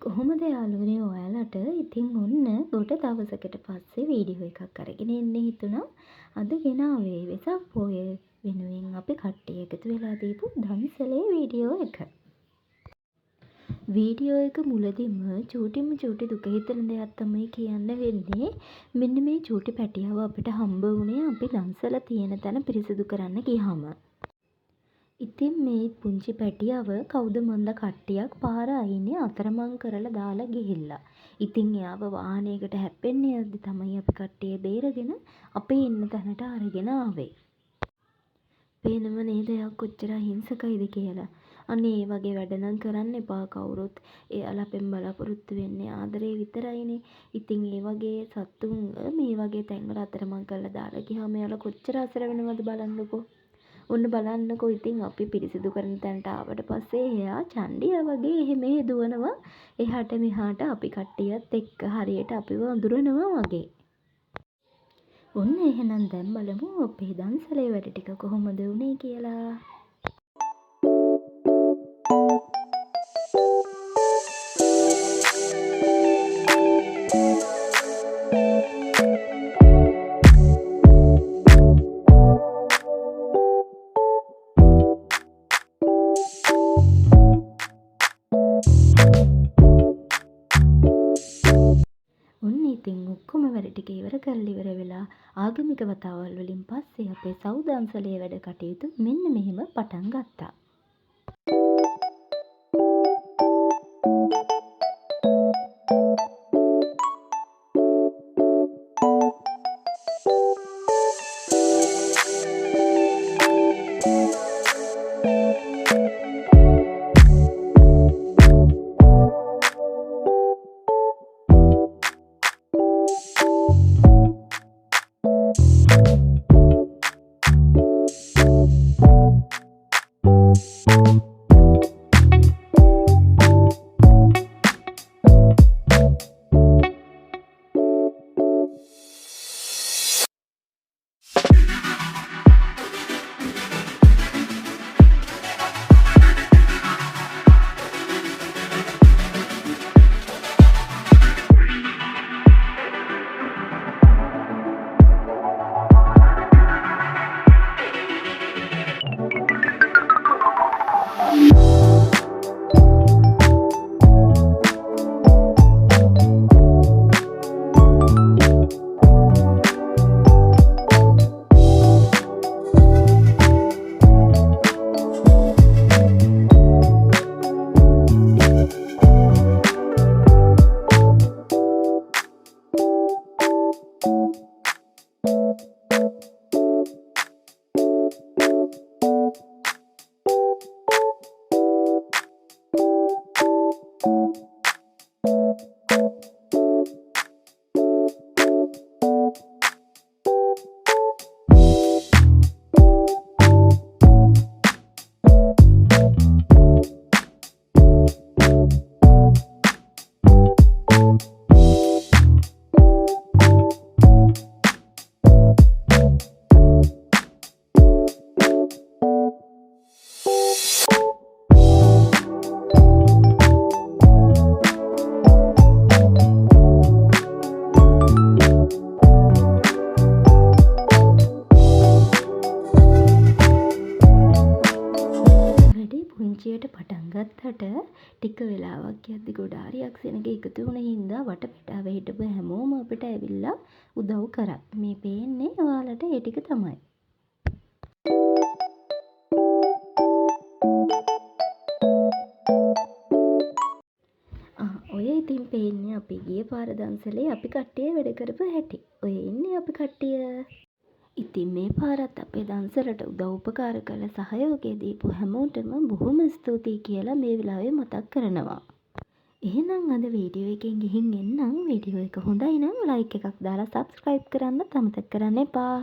කොහොමද යාළුවනේ ඔයාලට ඉතින් ඔන්න ගොඩ දවසකට පස්සේ වීඩියෝ එකක් අරගෙන එන්න හිතුණා. අද ගෙනාවේ වෙසක් පොය වෙනුවෙන් අපි කට්ටිය එකතු වෙලා දීපු දන්සලේ වීඩියෝ එක. වීඩියෝ එක මුලදිම චූටිම චූටි දුක හිතෙන දෙයක් තමයි කියන්න වෙන්නේ. මෙන්න මේ චූටි පැටියව අපිට හම්බ වුණේ අපි දන්සල තියෙන තැන පිරිසිදු කරන්න ගියාම. ඉතින් මේ පුංචි පැටියව කවුද මන්ද කට්ටියක් පාර අයිනේ අතරමං කරලා දාලා ගිහිල්ලා. ඉතින් එයාව වාහනයකට හැප්පෙන්න යද්දි තමයි අපි කට්ටිය බේරගෙන අපේ ඉන්න තැනට අරගෙන ආවේ. පේනව නේද එයා කොච්චර අහිංසකයිද කියලා. අනේ ඒ වගේ වැඩ නම් කරන්න එපා කවුරුත්. එයාලා අපෙන් බලාපොරොත්තු වෙන්නේ ආදරේ විතරයිනේ. ඉතින් ඒ වගේ සතුන් මේ වගේ තැන්වල අතරමං කරලා දාලා ගියාම එයාලා කොච්චර අසර වෙනවද බලන්නකෝ. ඔන්න බලන්නකෝ ඉතින් අපි පිරිසිදු කරන තැනට ආවට පස්සේ එයා චණ්ඩියා වගේ එහෙ මෙහෙ දුවනවා එහාට මෙහාට අපි කට්ටියත් එක්ක හරියට අපිව අඳුරනවා වගේ. ඔන්න එහෙනම් දැන් බලමු අපේ දන්සලේ වැඩ ටික කොහොමද වුනේ කියලා. ඉතින් ඔක්කොම වැඩ ටික ඉවර කරලා ඉවර වෙලා ආගමික වතාවල් වලින් පස්සේ අපේ සෞදන්සලේ වැඩ කටයුතු මෙන්න මෙහෙම පටන් ගත්තා. පුංචියට පටන් ගත්තට ටික වෙලාවක් යද්දි ගොඩාරියක් සෙනග එකතු වුණ හින්දා වටපිටාව හිටපු හැමෝම අපිට ඇවිල්ලා උදව් කරා. මේ පේන්නේ ඔයාලට ඒ ටික තමයි. ඔය ඉතින් පේන්නේ අපි ගිය පාර දන්සලේ අපි කට්ටිය වැඩ කරපු හැටි. ඔය ඉන්නේ අපි කට්ටිය. ඉතින් මේ පාරත් අපේ දන්සලට උදව් උපකාර කළ සහයෝගය දීපු හැමෝටම බොහොම ස්තුතියි කියලා මේ වෙලාවේ මතක් කරනවා. එහෙනම් අද වීඩියෝ එකෙන් ගිහින් එන්නම්. වීඩියෝ එක හොඳයි නම් ලයික් එකක් දාලා සබ්ස්ක්‍රයිබ් කරන්න අමතක කරන්න එපා.